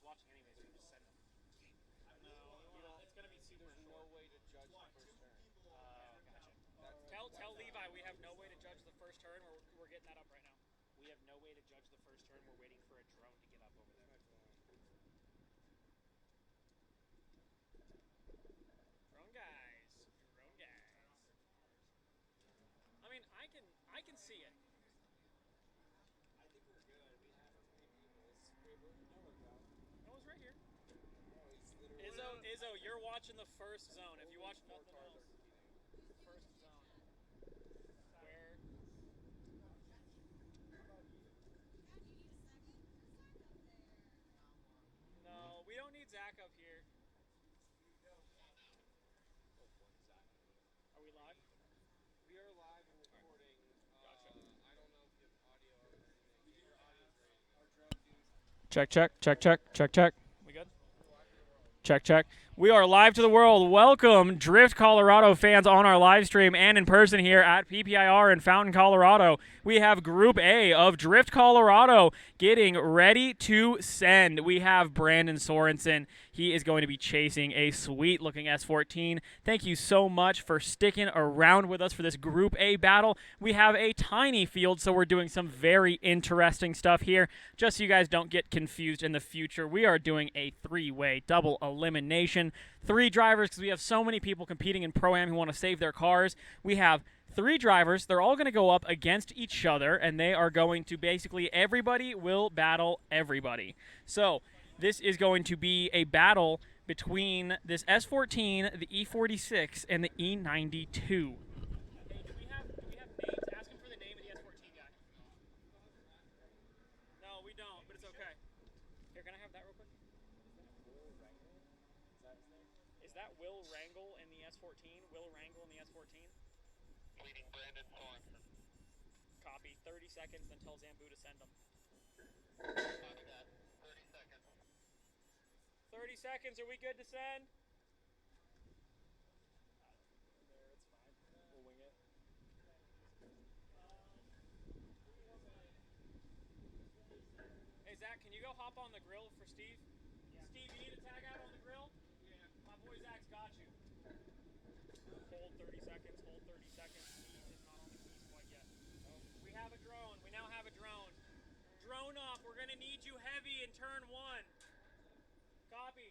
watching anyways. We just send them. No, it's gonna be super There's no short. way to judge the first turn. Gotcha. Tell Levi we have no way to judge the first turn. We're getting that up right now. We have no way to judge the first turn. We're waiting for a drone to get up over there. Drone guys. Drone guys. I mean, I can see it. I think we're good. We have 3 people. Wait, where'd Noah go? Noah's right here. No, he's literally... Izzo, you're watching the first zone. If you watch nothing cars else, are competing. first zone. Where? No, we don't need Zach up here. Are we live? We are live and recording. Gotcha. I don't know if you have audio or anything. Your audio's ready to go. Our drone dudes. Check. We good? Check. We are live to the world. Welcome, Drift Colorado fans on our live stream and in person here at PPIR in Fountain, Colorado. We have Group A of Drift Colorado getting ready to send. We have Brandon Sorensen. He is going to be chasing a sweet-looking S14. Thank you so much for sticking around with us for this Group A battle. We have a tiny field, so we're doing some very interesting stuff here. Just so you guys don't get confused in the future, we are doing a 3-way double elimination. 3 drivers because we have so many people competing in Pro-Am who want to save their cars. We have 3 drivers. They're all going to go up against each other, and they are going to basically everybody will battle everybody. So this is going to be a battle between this S14, the E46, and the E92. Hey, do we have names? Ask him for the name of the S14 guy. No, we don't, but it's okay. Here, can I have that real quick? Is that Will Wrangle in the S14? Will Wrangle in the S14? Leading Brandon Sorensen. Copy. 30 seconds, then tell Zambu to send them. Copy that. 30 seconds. 30 seconds. Are we good to send? There, it's fine. We'll wing it. Hey, Zach, can you go hop on the grill for Steve? Yeah. Steve, you need to tag out on the grill? Yeah. My boy Zach's got you. Hold 30 seconds. Hold 30 seconds. Steve is not on the keys quite yet. Oh. We have a drone. We now have a drone. Drone up. We're going to need you heavy in turn 1. Copy.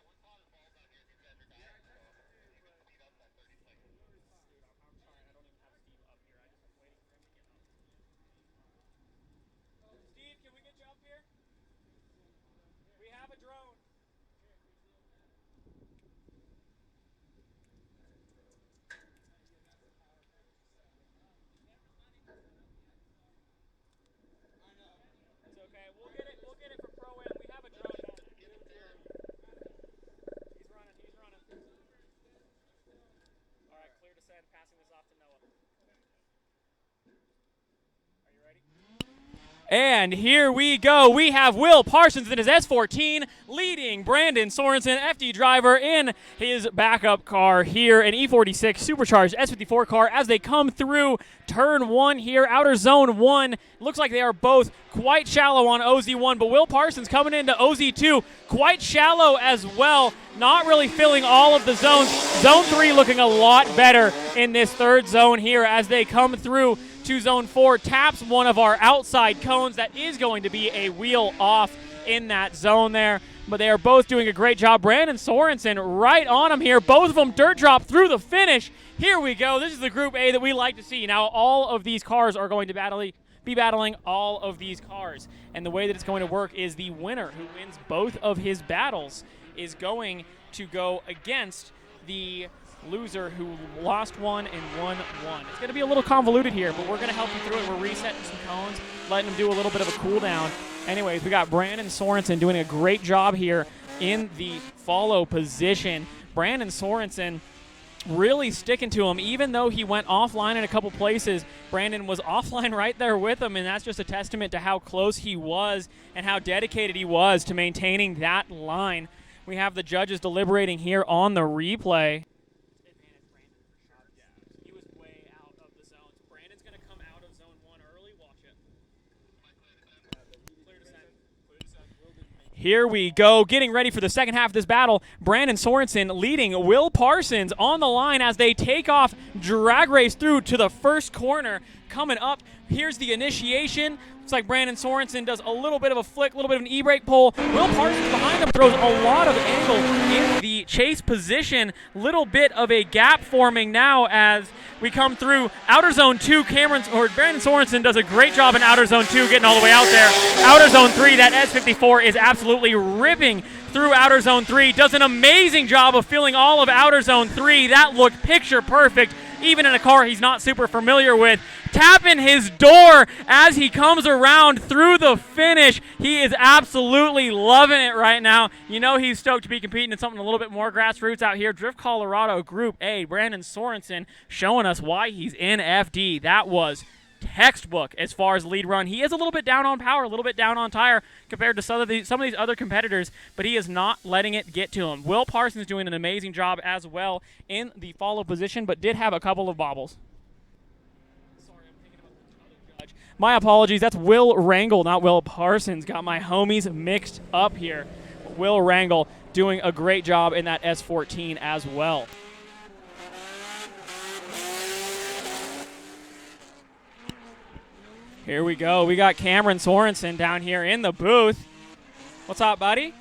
Someone caught his balls out here. These guys are dying, so you can speed up that 30 seconds. Dude, I'm sorry. I don't even have Steve up here. I just am waiting for him to get up. Steve, can we get you up here? We have a drone. It's okay. We'll get it for Pro-Am. We have a drone now. He's running. All right, clear to send. Passing this off to Noah. Are you ready? And here we go. We have Will Parsons in his S14 leading Brandon Sorensen, FD driver, in his backup car here, an E46 supercharged S54 car as they come through turn 1 here, outer zone 1. Looks like they are both quite shallow on OZ1, but Will Parsons coming into OZ2 quite shallow as well, not really filling all of the zones. Zone 3 looking a lot better in this third zone here as they come through to zone 4, taps one of our outside cones. That is going to be a wheel off in that zone there, but they are both doing a great job. Brandon Sorensen right on him here. Both of them dirt drop through the finish. Here we go. This is the Group A that we like to see. Now all of these cars are going to be battling all of these cars, and the way that it's going to work is the winner who wins both of his battles is going to go against the loser who lost one and won one. It's going to be a little convoluted here, but we're going to help you through it. We're resetting some cones, letting them do a little bit of a cool down. Anyways, we got Brandon Sorensen doing a great job here in the follow position. Brandon Sorensen really sticking to him, even though he went offline in a couple places. Brandon was offline right there with him, and that's just a testament to how close he was and how dedicated he was to maintaining that line. We have the judges deliberating here on the replay. He was way out of the zones. Brandon's going to come out of zone 1 early. Watch it. Clear to send. Here we go, getting ready for the second half of this battle. Brandon Sorensen leading Will Parsons on the line as they take off, drag race through to the first corner. Coming up, here's the initiation. Looks like Brandon Sorensen does a little bit of a flick, a little bit of an e-brake pull. Will Parsons behind him throws a lot of angle in the chase position. Little bit of a gap forming now as we come through outer zone 2. Brandon Sorensen does a great job in outer zone 2 getting all the way out there. Outer zone 3, that S54 is absolutely ripping through outer zone 3. Does an amazing job of filling all of outer zone 3. That looked picture perfect, even in a car he's not super familiar with. Tapping his door as he comes around through the finish. He is absolutely loving it right now. You know he's stoked to be competing in something a little bit more grassroots out here. Drift Colorado Group A, Brandon Sorensen showing us why he's in FD. That was textbook as far as lead run. He is a little bit down on power, a little bit down on tire compared to some of these other competitors, but he is not letting it get to him. Will Parsons doing an amazing job as well in the follow position, but did have a couple of bobbles. My apologies. That's Will Wrangle, not Will Parsons. Got my homies mixed up here. Will Wrangle doing a great job in that S14 as well. Here we go. We got Cameron Sorensen down here in the booth. What's up, buddy?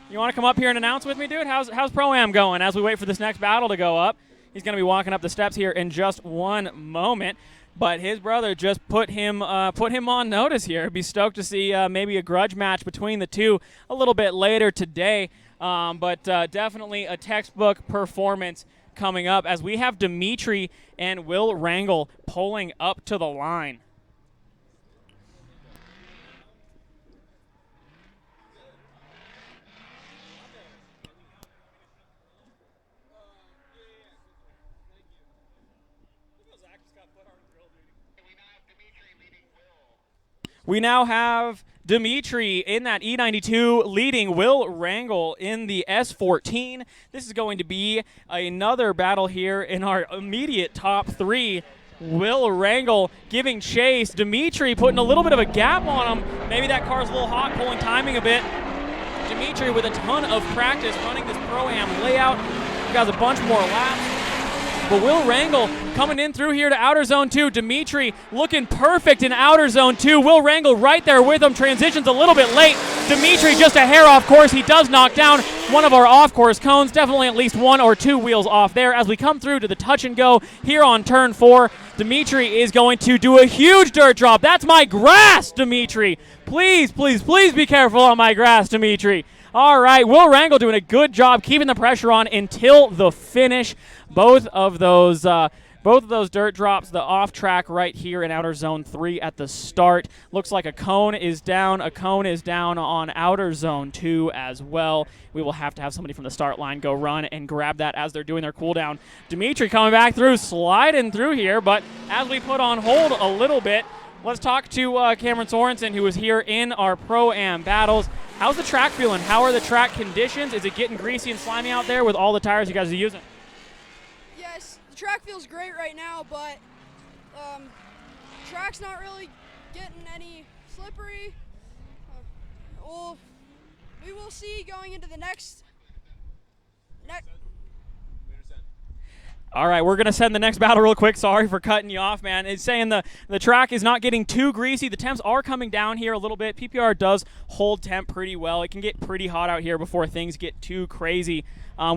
You want to come up here and announce with me, dude? How's Pro-Am going as we wait for this next battle to go up? He's going to be walking up the steps here in just one moment. But his brother just put him on notice here. Be stoked to see maybe a grudge match between the two a little bit later today. But definitely a textbook performance coming up as we have Dimitri and Will Wrangle pulling up to the line. We now have Dimitri in that E92 leading Will Wrangle in the S14. This is going to be another battle here in our immediate top 3. Will Wrangle giving chase. Dimitri putting a little bit of a gap on him. Maybe that car's a little hot, pulling timing a bit. Dimitri with a ton of practice running this Pro-Am layout. He got a bunch more laps. But Will Wrangle coming in through here to outer zone 2. Dimitri looking perfect in outer zone 2. Will Wrangle right there with him. Transitions a little bit late. Dimitri just a hair off course. He does knock down one of our off-course cones. Definitely at least 1 or 2 wheels off there. As we come through to the touch and go here on turn 4, Dimitri is going to do a huge dirt drop. That's my grass, Dimitri. Please, please, please be careful on my grass, Dimitri. All right, Will Wrangle doing a good job keeping the pressure on until the finish. Both of those dirt drops, the off track right here in outer zone 3 at the start. Looks like a cone is down. A cone is down on outer zone 2 as well. We will have to have somebody from the start line go run and grab that as they're doing their cooldown. Dimitri coming back through, sliding through here, but as we put on hold a little bit, let's talk to Cameron Sorensen, who is here in our Pro-Am battles. How's the track feeling? How are the track conditions? Is it getting greasy and slimy out there with all the tires you guys are using? Yes, the track feels great right now, but track's not really getting any slippery. We will see going into the next. All right, we're going to send the next battle real quick. Sorry for cutting you off, man. It's saying the track is not getting too greasy. The temps are coming down here a little bit. PPR does hold temp pretty well. It can get pretty hot out here before things get too crazy.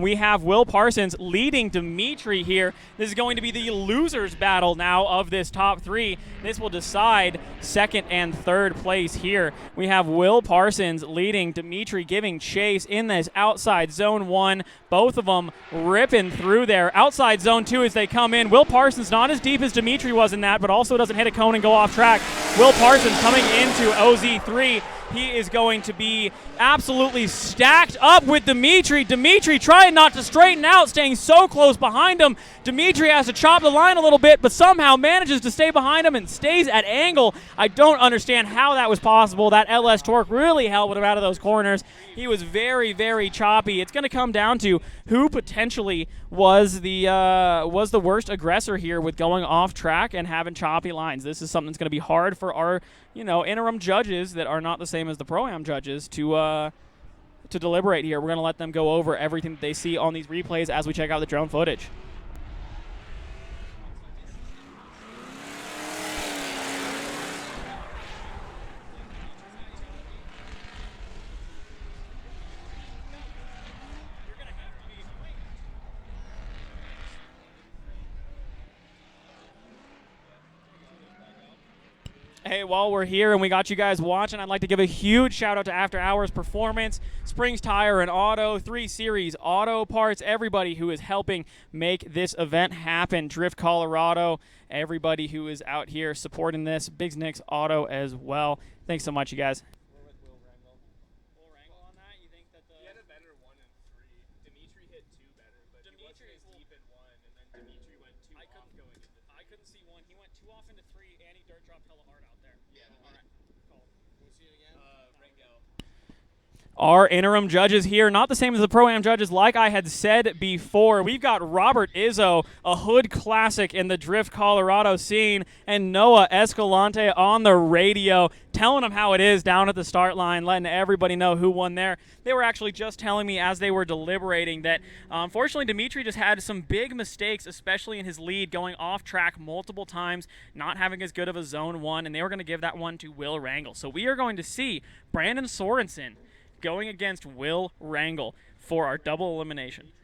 We have Will Parsons leading Dimitri here. This is going to be the losers battle now of this top 3. This will decide second and third place here. We have Will Parsons leading Dimitri, giving chase in this outside zone 1. Both of them ripping through there. Outside zone 2 as they come in. Will Parsons not as deep as Dimitri was in that, but also doesn't hit a cone and go off track. Will Parsons coming into OZ3. He is going to be absolutely stacked up with Dimitri. Dimitri trying not to straighten out, staying so close behind him. Dimitri has to chop the line a little bit, but somehow manages to stay behind him and stays at angle. I don't understand how that was possible. That LS torque really helped him out of those corners. He was very, very choppy. It's going to come down to who potentially was the worst aggressor here with going off track and having choppy lines. This is something that's going to be hard for our interim judges that are not the same as the Pro-Am judges to to deliberate here. We're going to let them go over everything that they see on these replays as we check out the drone footage. Hey, while we're here and we got you guys watching, I'd like to give a huge shout out to After Hours Performance, Springs Tire and Auto, 3 Series Auto Parts, everybody who is helping make this event happen. Drift Colorado, everybody who is out here supporting this. Biggs Nicks Auto as well. Thanks so much, you guys. We're with Will Wrangle. Will Wrangle on that? You think that He had a better 1 and 3. Dimitri hit 2 better, but he wasn't as deep in 1, and then Dimitri went 2 off going into 3. I couldn't see 1. He went 2 off into 3, and he dirt dropped hella hard out there. Yeah. All right. Cool. We'll see it again. Rango. Our interim judges here, not the same as the Pro-Am judges, like I had said before. We've got Robert Izzo, a hood classic in the Drift Colorado scene, and Noah Escalante on the radio, telling them how it is down at the start line, letting everybody know who won there. They were actually just telling me as they were deliberating that, unfortunately, Dimitri just had some big mistakes, especially in his lead, going off track multiple times, not having as good of a zone 1, and they were going to give that one to Will Wrangle. So we are going to see Brandon Sorensen going against Will Wrangle for our double elimination.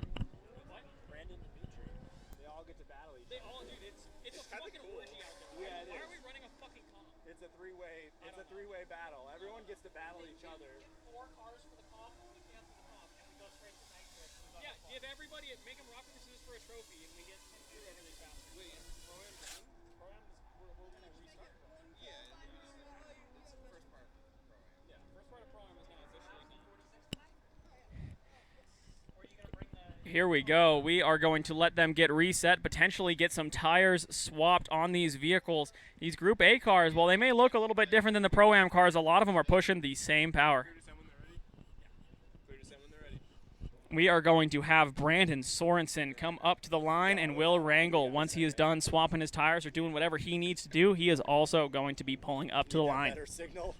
Brandon Dimitri. They all get to battle each other. They all, dude, it's a fucking cool. orgy out there. Yeah, it Why is. are we running a fucking comp? It's a three-way battle. Everyone gets to battle each other. 4 cars for the comp, 1 can for the comp, and we go straight to night shift. Yeah, give everybody, make them rock paper scissors for a trophy, and we get through everything faster. Wait, is Pro-Am done? Pro-Am is, we're going to restart Pro-Am. Yeah, it's the first part of the Pro-Am. Yeah, first part of Pro-Am is now officially done. Here we go. We are going to let them get reset, potentially get some tires swapped on these vehicles. These Group A cars, while they may look a little bit different than the Pro-Am cars, a lot of them are pushing the same power. Clear to send when they're ready. We are going to have Brandon Sorensen come up to the line, and Will Wrangle, once he is done swapping his tires or doing whatever he needs to do, he is also going to be pulling up to the line. Better signal.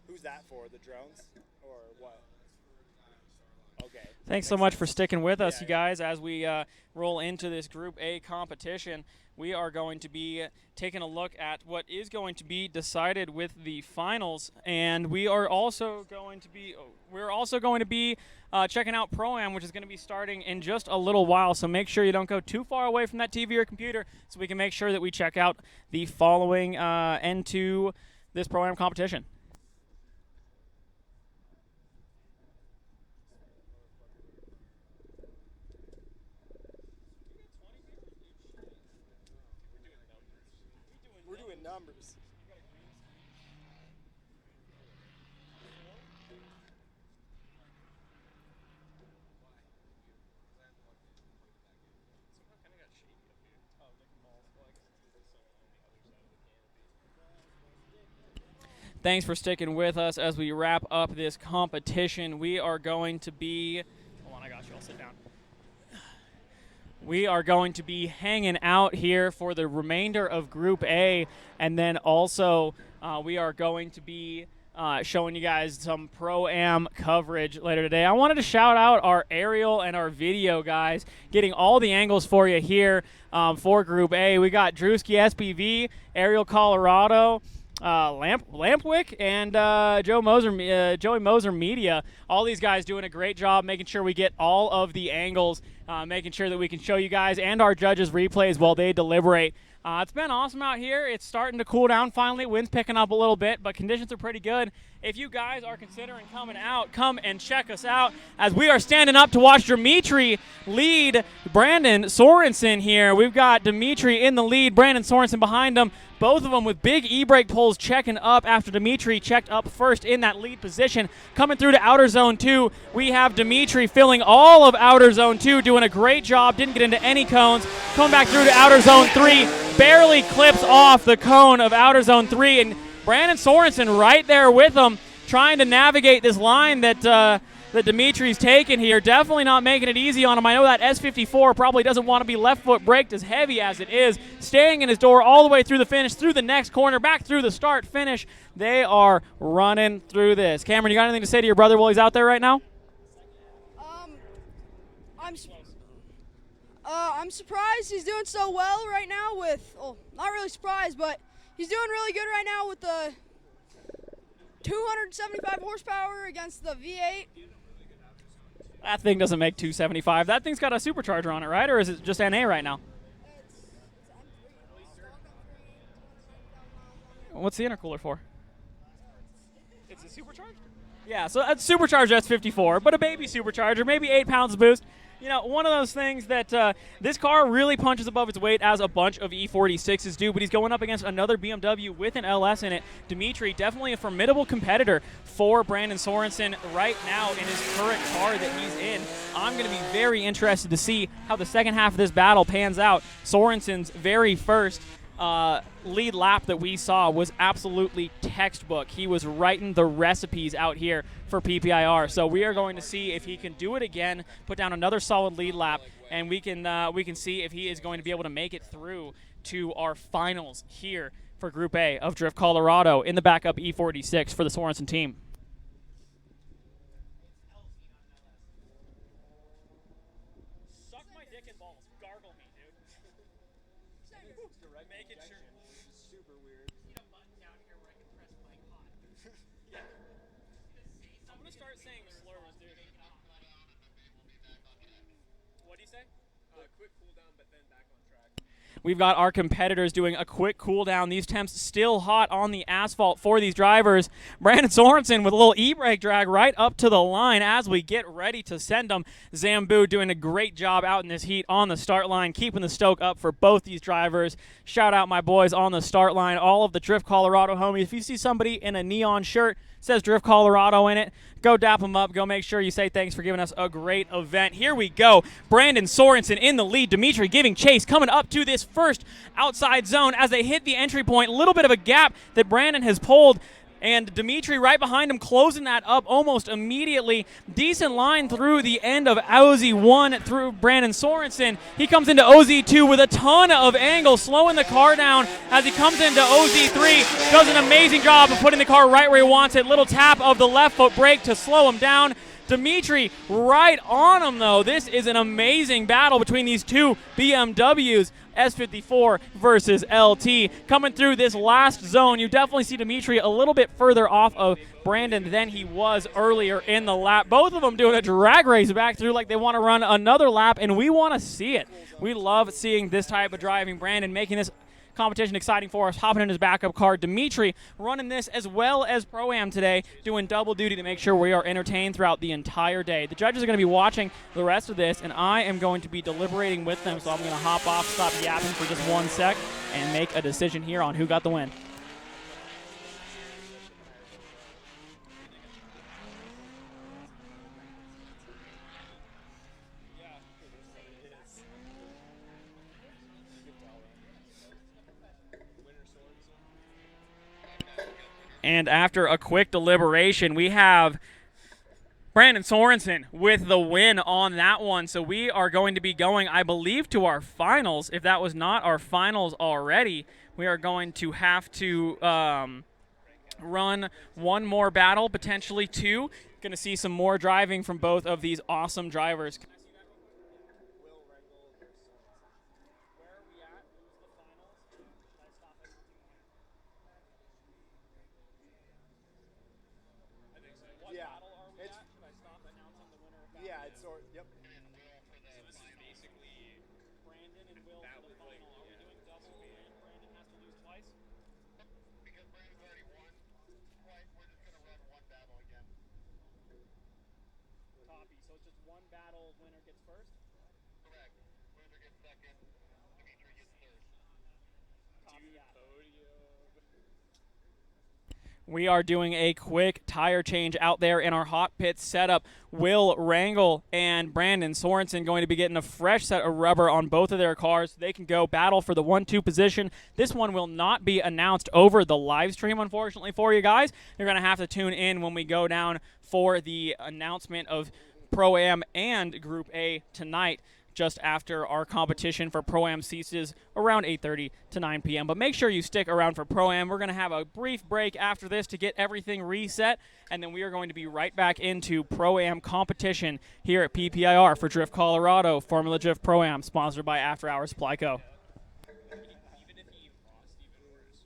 Who's that for? The drones or what? Okay. Thanks so much for sticking with us, Yeah, you guys, as we roll into this Group A competition. We are going to be taking a look at what is going to be decided with the finals, and we are also going to be checking out Pro-Am, which is going to be starting in just a little while. So make sure you don't go too far away from that TV or computer, so we can make sure that we check out the following end to this Pro-Am competition. We're doing numbers. Thanks for sticking with us as we wrap up this competition. We are going to be, hold on, I got you, I'll sit down. We are going to be hanging out here for the remainder of Group A, and then also we are going to be showing you guys some Pro-Am coverage later today. I wanted to shout out our aerial and our video guys, getting all the angles for you here for Group A. We got Drewski SPV, Aerial Colorado, Lampwick, and Joey Moser Media. All these guys doing a great job making sure we get all of the angles, making sure that we can show you guys and our judges replays while they deliberate. It's been awesome out here. It's starting to cool down finally. Wind's picking up a little bit, but conditions are pretty good. If you guys are considering coming out, come and check us out as we are standing up to watch Dimitri lead Brandon Sorensen here. We've got Dimitri in the lead, Brandon Sorensen behind him, both of them with big e-brake pulls checking up after Dimitri checked up first in that lead position. Coming through to outer zone 2, we have Dimitri filling all of outer zone 2, doing a great job, didn't get into any cones. Coming back through to outer zone 3, barely clips off the cone of outer zone 3, and Brandon Sorensen right there with him, trying to navigate this line that that Dimitri's taken here. Definitely not making it easy on him. I know that S54 probably doesn't want to be left foot braked as heavy as it is. Staying in his door all the way through the finish, through the next corner, back through the start finish. They are running through this. Cameron, you got anything to say to your brother while he's out there right now? I'm surprised he's doing so well right now with, not really surprised, but he's doing really good right now with the 275 horsepower against the V8. That thing doesn't make 275. That thing's got a supercharger on it, right? Or is it just NA right now? What's the intercooler for? It's a supercharged? Yeah, so that's supercharged S54, but a baby supercharger, maybe 8 pounds boost. You know, one of those things that this car really punches above its weight, as a bunch of E46s do, but he's going up against another BMW with an LS in it. Dimitri, definitely a formidable competitor for Brandon Sorensen right now in his current car that he's in. I'm going to be very interested to see how the second half of this battle pans out. Sorensen's very first lead lap that we saw was absolutely textbook. He was writing the recipes out here for PPIR. So we are going to see if he can do it again, put down another solid lead lap, and we can see if he is going to be able to make it through to our finals here for Group A of Drift Colorado in the backup E46 for the Sorensen team. Suck my dick and balls. Gargle me, dude. Make it sure. Super weird. I'm going to start saying slurs, dude. What do you say? Quick cool down, but then back on track. We've got our competitors doing a quick cool down. These temps still hot on the asphalt for these drivers. Brandon Sorensen with a little e-brake drag right up to the line as we get ready to send them. Zambu doing a great job out in this heat on the start line, keeping the stoke up for both these drivers. Shout out my boys on the start line, all of the Drift Colorado homies. If you see somebody in a neon shirt, says Drift Colorado in it, go dap them up. Go make sure you say thanks for giving us a great event. Here we go. Brandon Sorensen in the lead. Dimitri giving chase, coming up to this first outside zone as they hit the entry point. A little bit of a gap that Brandon has pulled, and Dimitri right behind him, closing that up almost immediately. Decent line through the end of OZ1 through Brandon Sorensen. He comes into OZ2 with a ton of angle, slowing the car down as he comes into OZ3. Does an amazing job of putting the car right where he wants it. Little tap of the left foot brake to slow him down. Dimitri right on him, though. This is an amazing battle between these two BMWs, S54 versus LT. Coming through this last zone, you definitely see Dimitri a little bit further off of Brandon than he was earlier in the lap. Both of them doing a drag race back through like they want to run another lap, and we want to see it. We love seeing this type of driving. Brandon making this competition exciting for us, hopping in his backup car. Dimitri running this as well as Pro-Am today, doing double duty to make sure we are entertained throughout the entire day. The judges are going to be watching the rest of this, and I am going to be deliberating with them, so I'm going to hop off, stop yapping for just 1 sec, and make a decision here on who got the win. And after a quick deliberation, we have Brandon Sorensen with the win on that one. So we are going to be going, I believe, to our finals. If that was not our finals already, we are going to have to run one more battle, potentially two. Going to see some more driving from both of these awesome drivers. Yeah, it's sort. Yep. So this is basically Brandon and Will that for the would final. Are we doing double and Brandon has to lose twice? because Brandon's already won twice. We're just gonna run one battle again. Copy. So it's just one battle, winner gets first? Correct. Loser gets second. Dimitri gets third. Copy that. We are doing a quick tire change out there in our hot pit setup. Will Rangel and Brandon Sorensen going to be getting a fresh set of rubber on both of their cars. They can go battle for the 1-2 position. This one will not be announced over the live stream, unfortunately, for you guys. You're going to have to tune in when we go down for the announcement of Pro-Am and Group A tonight, just after our competition for Pro-Am ceases around 8:30 to 9 p.m. But make sure you stick around for Pro-Am. We're going to have a brief break after this to get everything reset, and then we are going to be right back into Pro-Am competition here at PPIR for Drift Colorado, Formula Drift Pro-Am, sponsored by After Hours Supply Co. Even if he lost, even worse.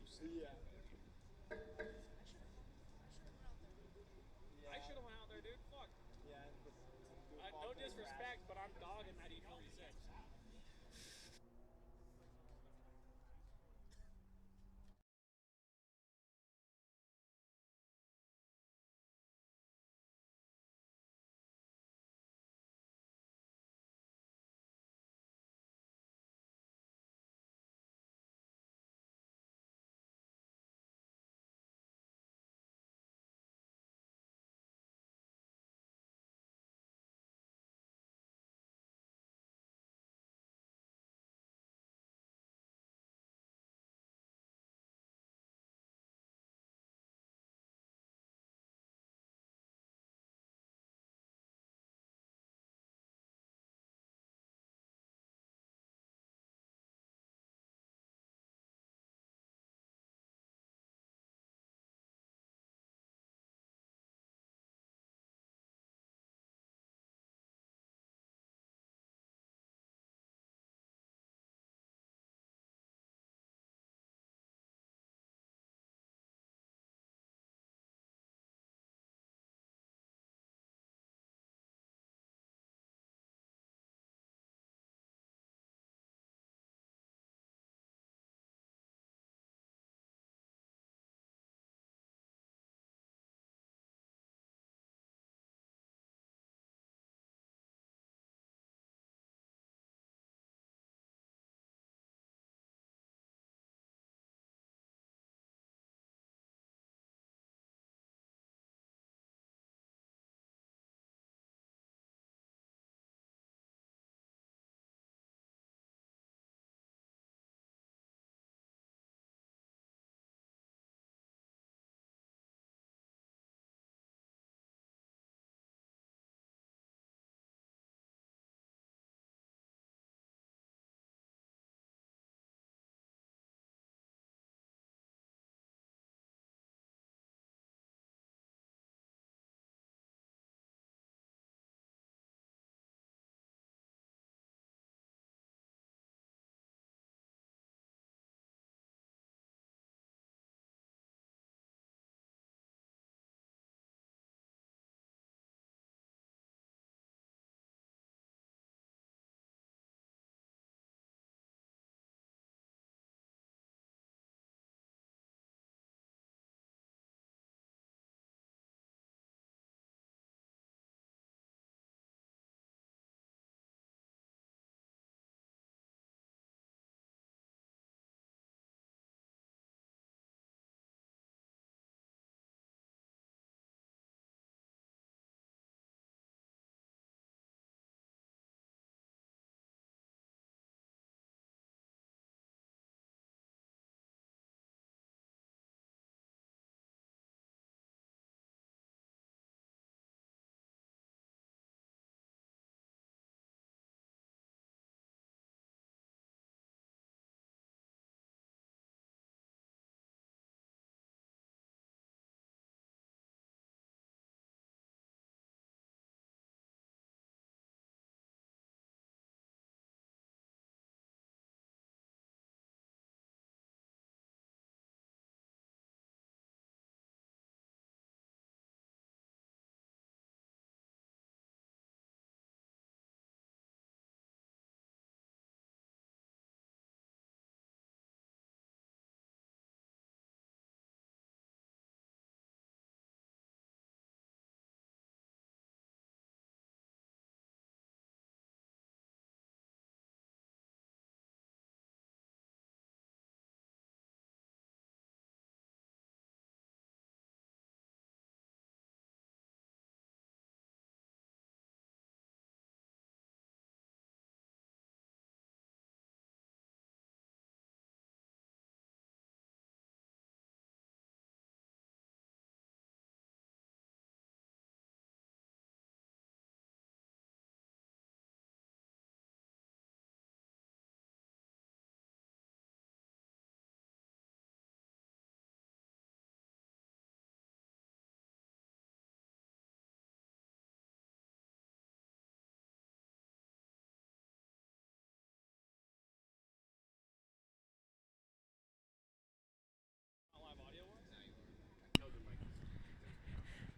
I should have went out there, dude. Fuck. No disrespect, but I'm dogging that E46.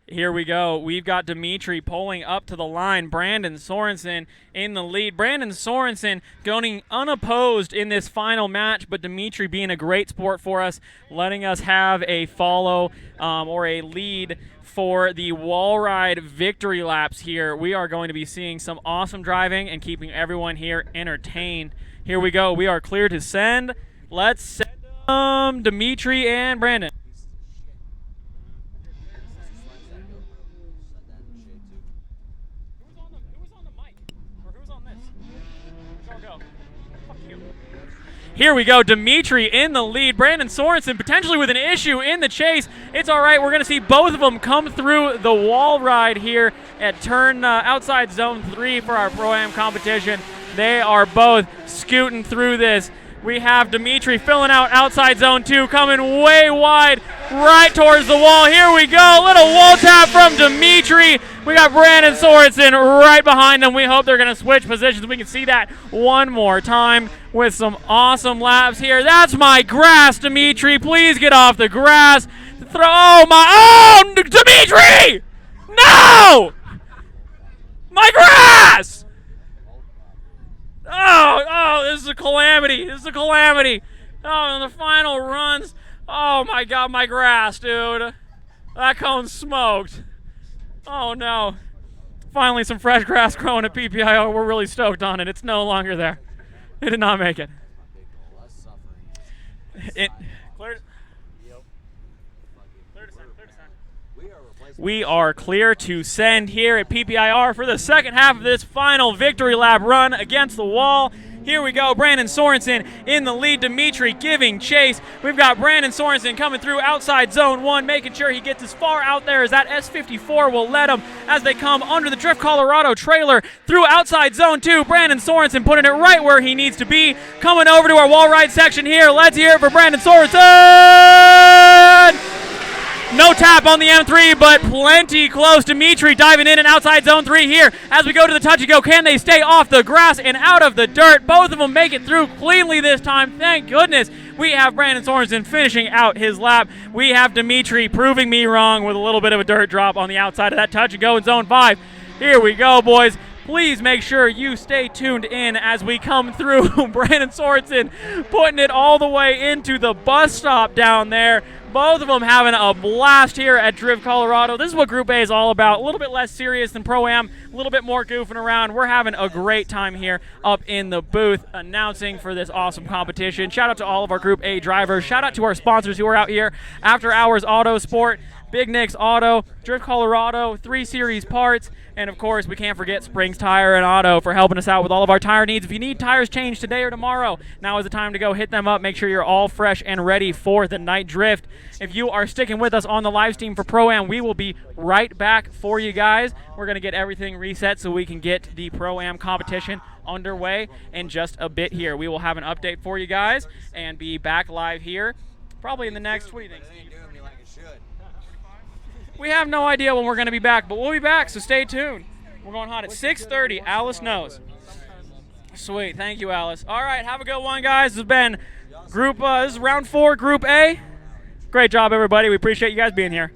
Here we go. We've got Dimitri pulling up to the line. Brandon Sorensen in the lead. Brandon Sorensen going unopposed in this final match, but Dimitri being a great sport for us, letting us have a follow or a lead for the wall ride victory laps here. We are going to be seeing some awesome driving and keeping everyone here entertained. Here we go. We are clear to send. Let's send Dimitri and Brandon. Here we go, Dimitri in the lead. Brandon Sorensen potentially with an issue in the chase. It's all right. We're going to see both of them come through the wall ride here at turn outside zone 3 for our Pro-Am competition. They are both scooting through this. We have Dimitri filling out outside zone 2, coming way wide, right towards the wall. Here we go, little wall tap from Dimitri. We got Brandon Sorensen right behind them. We hope they're going to switch positions. We can see that one more time with some awesome laps here. That's my grass, Dimitri. Please get off the grass. Dimitri! No! My grass! Oh, this is a calamity. This is a calamity. Oh, in the final runs. Oh, my God, my grass, dude. That cone's smoked. Oh, no. Finally, some fresh grass growing at PPIO. We're really stoked on it. It's no longer there. It did not make it. We are clear to send here at PPIR for the second half of this final victory lap run against the wall. Here we go, Brandon Sorensen in the lead, Dimitri giving chase. We've got Brandon Sorensen coming through outside zone 1, making sure he gets as far out there as that S54 will let him as they come under the Drift Colorado trailer through outside zone 2. Brandon Sorensen putting it right where he needs to be. Coming over to our wall ride section here. Let's hear it for Brandon Sorensen! No tap on the M3, but plenty close. Dimitri diving in and outside zone 3 here. As we go to the touch and go, can they stay off the grass and out of the dirt? Both of them make it through cleanly this time. Thank goodness. We have Brandon Sorensen finishing out his lap. We have Dimitri proving me wrong with a little bit of a dirt drop on the outside of that touch and go in zone 5. Here we go, boys. Please make sure you stay tuned in as we come through. Brandon Sorensen putting it all the way into the bus stop down there. Both of them having a blast here at Drift Colorado. This is what Group A is all about. A little bit less serious than Pro-Am, a little bit more goofing around. We're having a great time here up in the booth announcing for this awesome competition. Shout out to all of our Group A drivers. Shout out to our sponsors who are out here. After Hours Auto Sport, Big Nick's Auto, Drift Colorado, 3 Series Parts, and of course, we can't forget Springs Tire and Auto for helping us out with all of our tire needs. If you need tires changed today or tomorrow, now is the time to go hit them up. Make sure you're all fresh and ready for the night drift. If you are sticking with us on the live stream for Pro-Am, we will be right back for you guys. We're going to get everything reset so we can get the Pro-Am competition underway in just a bit here. We will have an update for you guys and be back live here probably in the next, what do you think, Steve? We have no idea when we're going to be back, but we'll be back, so stay tuned. We're going hot at 6:30. Alice knows. Sweet. Thank you, Alice. All right, have a good one, guys. This has been this is round 4, Group A. Great job, everybody. We appreciate you guys being here.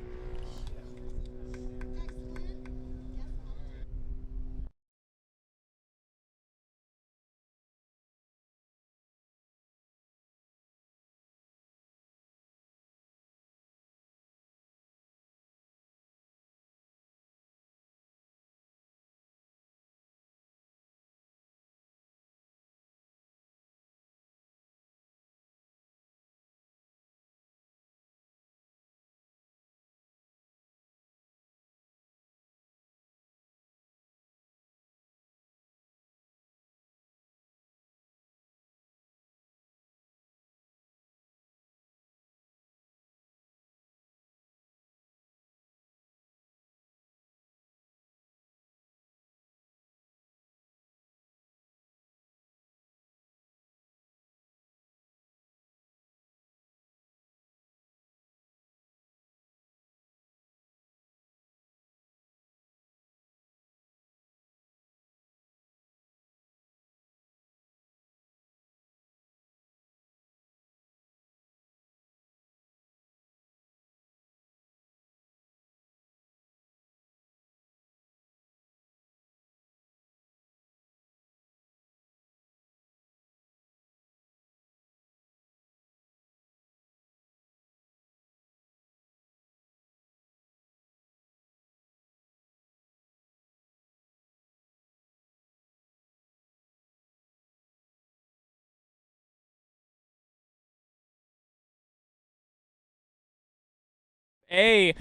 A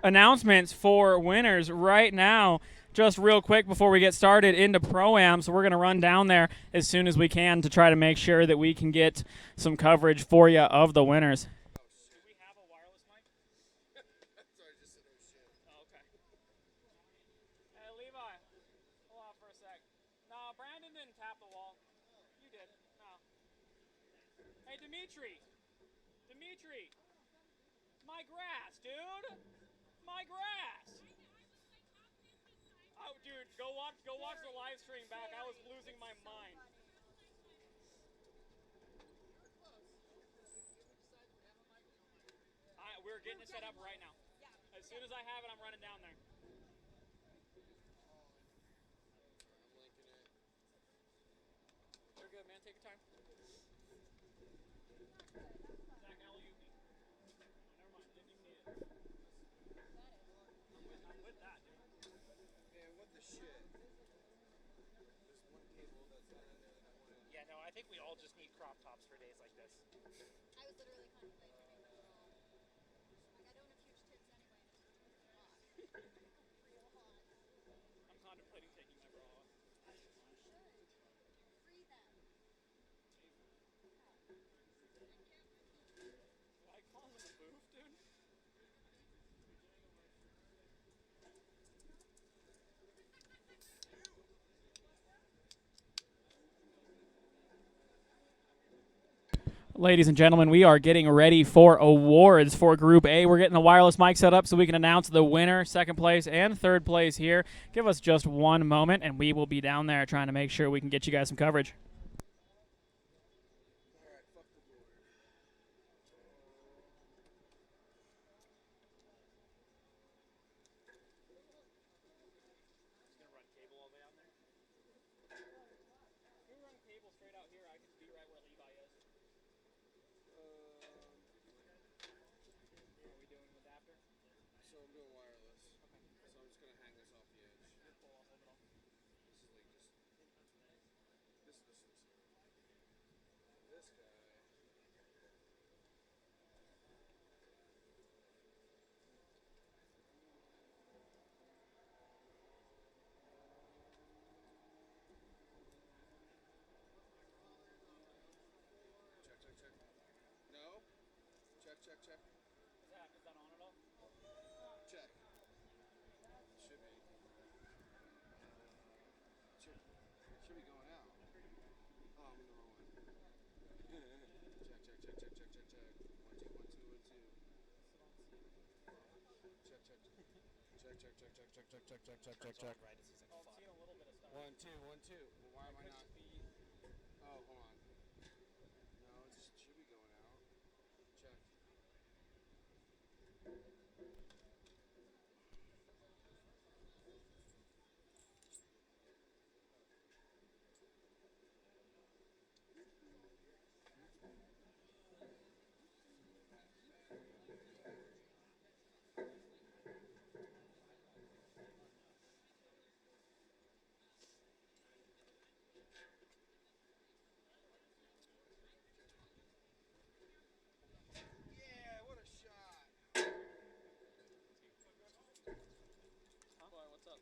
announcements for winners right now. Just real quick before we get started into Pro-Am, so we're going to run down there as soon as we can to try to make sure that we can get some coverage for you of the winners. Do we have a wireless mic? Sorry, just said oh shit. Oh, okay. Hey, Levi. Hold on for a sec. No, Brandon didn't tap the wall. You did. No. Hey, Dimitri. Dimitri. My grass, dude. My grass. Oh, dude, go watch the live stream back. I was losing my mind. We're getting it set up right now. As soon as I have it, I'm running down there. You're good, man. Take your time. Zach, alley-oop me. Oh, never mind. Didn't even need it. I'm with that, dude. Man, what the shit? There's one cable that's not in there that I want to. Yeah, no, I think we all just need crop tops for days like this. I was literally contemplating putting them on. Like, I don't have huge tits anyway, and it's just too hot. Real hot. I'm contemplating taking my bra off. You should. Free them. Why call him a boof, dude? Ladies and gentlemen, we are getting ready for awards for Group A. We're getting the wireless mic set up so we can announce the winner, second place, and third place here. Give us just one moment, and we will be down there trying to make sure we can get you guys some coverage. Alright, fuck the board. He's gonna run cable all the way out there. If we run cable straight out here, I can be right where Levi is. Are we doing an adapter? So I'm doing wireless. Okay. So I'm just gonna hang this off the edge. Cool, I'll hold it off. This is like just. This guy. Check. No. Check. Is that on at all? Check. Should be. Should be going out. Oh, I'm in the wrong one. Check. 1, 2, 1, 2, 1, 2. Check. Right, it's just like, Oh, I'm seeing a little bit of stuff. 1, 2, 1, 2. Well, why am I not? Oh, hold on. No, it should be going out. Check. Yeah, what a shot. Boy, what's up?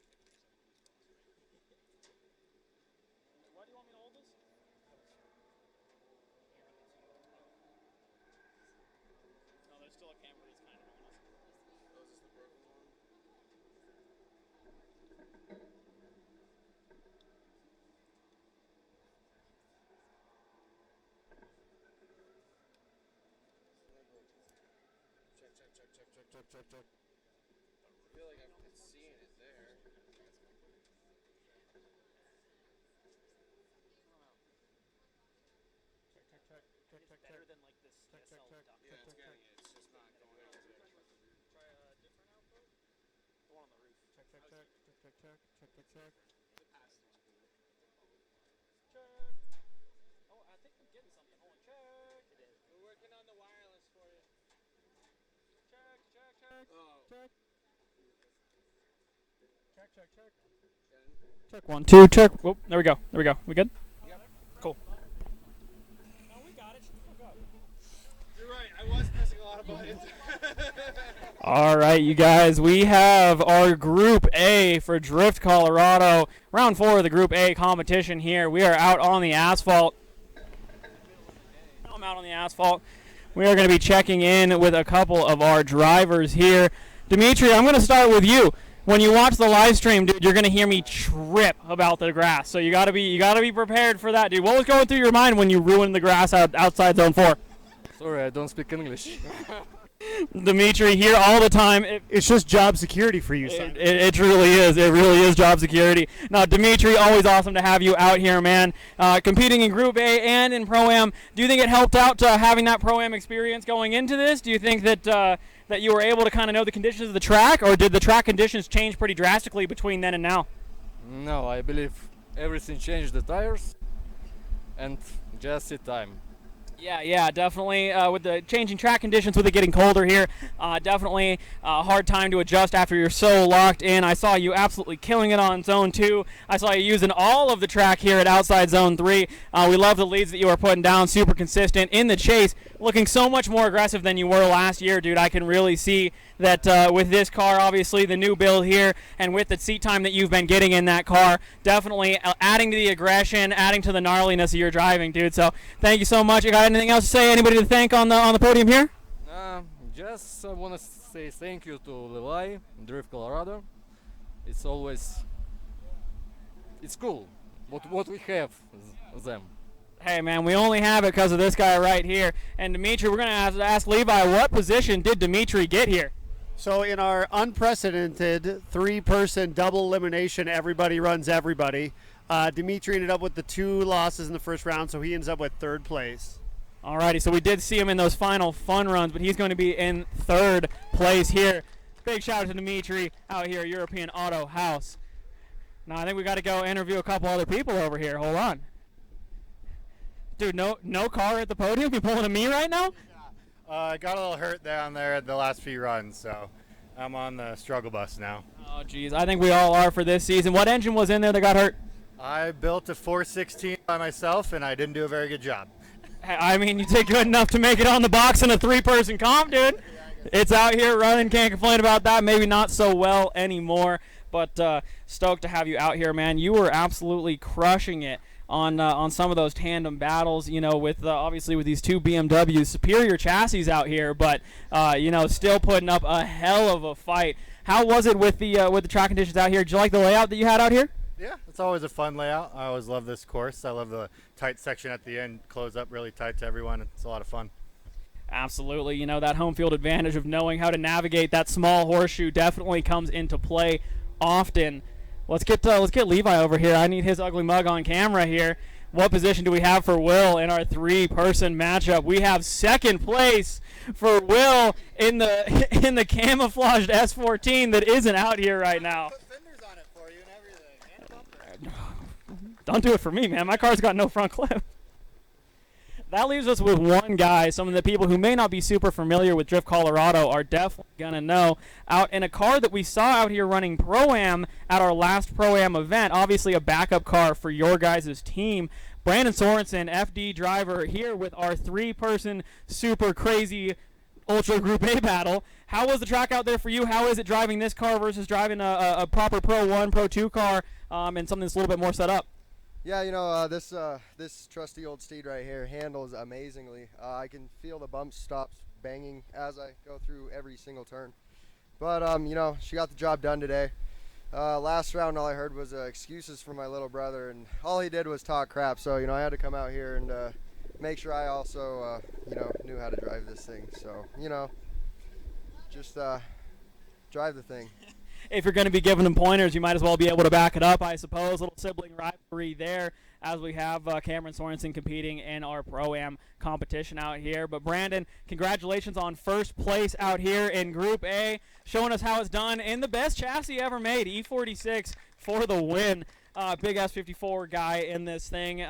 Why do you want me to hold this? No, there's still a camera that's kind of on us. Oh, is this the broken one? Check. I feel like I'm seeing it there. It's better than like this CSL duck. Yeah, it's getting it. It's just not going out there. Try a different output. The one on the roof. Check. Check. Oh, I think I'm getting something. Hold on. Check. It is. We're working on the wireless for you. Check. Oh. Check. Check. Getting? Check 1, 2, check. Whoop, there we go. We good? Yep. Cool. No, we got it. Shut the fuck up. You're right. I was pressing a lot of buttons. All right, you guys, we have our Group A for Drift Colorado. Round 4 of the Group A competition here. We are out on the asphalt. I'm out on the asphalt. We are going to be checking in with a couple of our drivers here. Dimitri, I'm going to start with you. When you watch the live stream, dude, you're going to hear me trip about the grass. So you got to be prepared for that, dude. What was going through your mind when you ruined the grass outside zone 4? Sorry, I don't speak English. Dimitri here all the time. It's just job security for you, son. It truly is. It really is job security. Now, Dimitri, always awesome to have you out here, man. Competing in Group A and in Pro-Am. Do you think it helped out having that Pro-Am experience going into this? Do you think that that you were able to kind of know the conditions of the track, or did the track conditions change pretty drastically between then and now? No, I believe everything changed the tires and just sit time. Yeah, definitely. With the changing track conditions, with it getting colder here, definitely a hard time to adjust after you're so locked in. I saw you absolutely killing it on Zone 2. I saw you using all of the track here at outside Zone 3. We love the leads that you are putting down, super consistent in the chase, looking so much more aggressive than you were last year, dude. I can really see that with this car, obviously the new build here, and with the seat time that you've been getting in that car, definitely adding to the aggression, adding to the gnarliness of your driving, dude. So thank you so much. You got anything else to say? Anybody to thank on the podium here? Just want to say thank you to Levi, Drift Colorado. It's always, it's cool what we have them. Hey, man, we only have it because of this guy right here. And Dimitri, we're going to ask Levi, what position did Dimitri get here? So in our unprecedented 3-person double elimination, everybody runs everybody, Dimitri ended up with the 2 losses in the first round, so he ends up with 3rd place. Alrighty, so we did see him in those final fun runs, but he's going to be in 3rd place here. Big shout out to Dimitri out here at European Auto House. Now I think we got to go interview a couple other people over here. Hold on. Dude, no car at the podium? You pulling a me right now? I got a little hurt down there at the last few runs, so I'm on the struggle bus now. Oh, geez. I think we all are for this season. What engine was in there that got hurt? I built a 416 by myself, and I didn't do a very good job. I mean, you did good enough to make it on the box in a 3-person comp, dude. It's out here running. Can't complain about that. Maybe not so well anymore, but stoked to have you out here, man. You were absolutely crushing it on some of those tandem battles, you know, with obviously with these 2 BMWs, superior chassis out here, but you know, still putting up a hell of a fight. How was it with the track conditions out here? Did you like the layout that you had out here? Yeah, it's always a fun layout. I always love this course. I love the tight section at the end, close up really tight to everyone. It's a lot of fun. Absolutely. You know, that home field advantage of knowing how to navigate that small horseshoe definitely comes into play often. Let's get Levi over here. I need his ugly mug on camera here. What position do we have for Will in our 3-person matchup? We have 2nd place for Will in the camouflaged S14 that isn't out here right now. Put fenders on it for you and everything. Don't do it for me, man. My car's got no front clip. That leaves us with one guy. Some of the people who may not be super familiar with Drift Colorado are definitely going to know. Out in a car that we saw out here running Pro-Am at our last Pro-Am event, obviously a backup car for your guys' team. Brandon Sorensen, FD driver, here with our 3-person super crazy Ultra Group A battle. How was the track out there for you? How is it driving this car versus driving a proper Pro 1, Pro 2 car and something that's a little bit more set up? Yeah, you know, this trusty old steed right here handles amazingly. I can feel the bump stops banging as I go through every single turn. But, you know, she got the job done today. Last round, all I heard was excuses from my little brother, and all he did was talk crap. So, you know, I had to come out here and make sure I also, you know, knew how to drive this thing. So, you know, just drive the thing. If you're going to be giving them pointers, you might as well be able to back it up, I suppose. Little sibling rivalry there as we have Cameron Sorensen competing in our Pro-Am competition out here. But Brandon, congratulations on 1st place out here in Group A, showing us how it's done in the best chassis ever made, E46 for the win. Big S54 guy in this thing.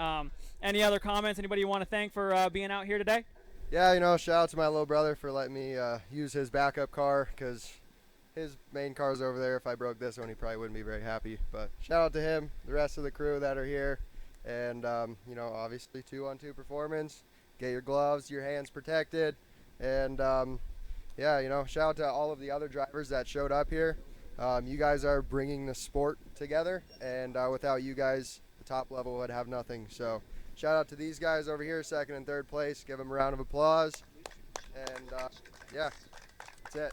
Any other comments? Anybody you want to thank for being out here today? Yeah, you know, shout out to my little brother for letting me use his backup car, because his main car's over there. If I broke this one, he probably wouldn't be very happy. But shout out to him, the rest of the crew that are here, and you know, obviously 2-on-2 performance. Get your gloves, your hands protected, and yeah, you know, shout out to all of the other drivers that showed up here. You guys are bringing the sport together, and without you guys, the top level would have nothing. So shout out to these guys over here, second and third place. Give them a round of applause. And yeah, that's it.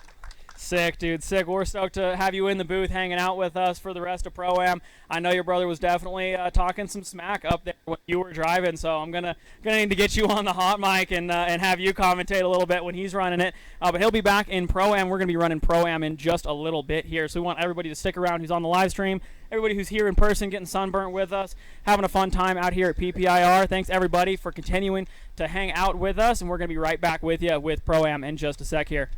Sick, dude. Sick. We're stoked to have you in the booth hanging out with us for the rest of Pro-Am. I know your brother was definitely talking some smack up there when you were driving, so I'm gonna need to get you on the hot mic and have you commentate a little bit when he's running it. But he'll be back in Pro-Am. We're gonna be running Pro-Am in just a little bit here, so we want everybody to stick around who's on the live stream, everybody who's here in person getting sunburnt with us, having a fun time out here at PPIR. Thanks everybody for continuing to hang out with us, and we're gonna be right back with you with Pro-Am in just a sec here.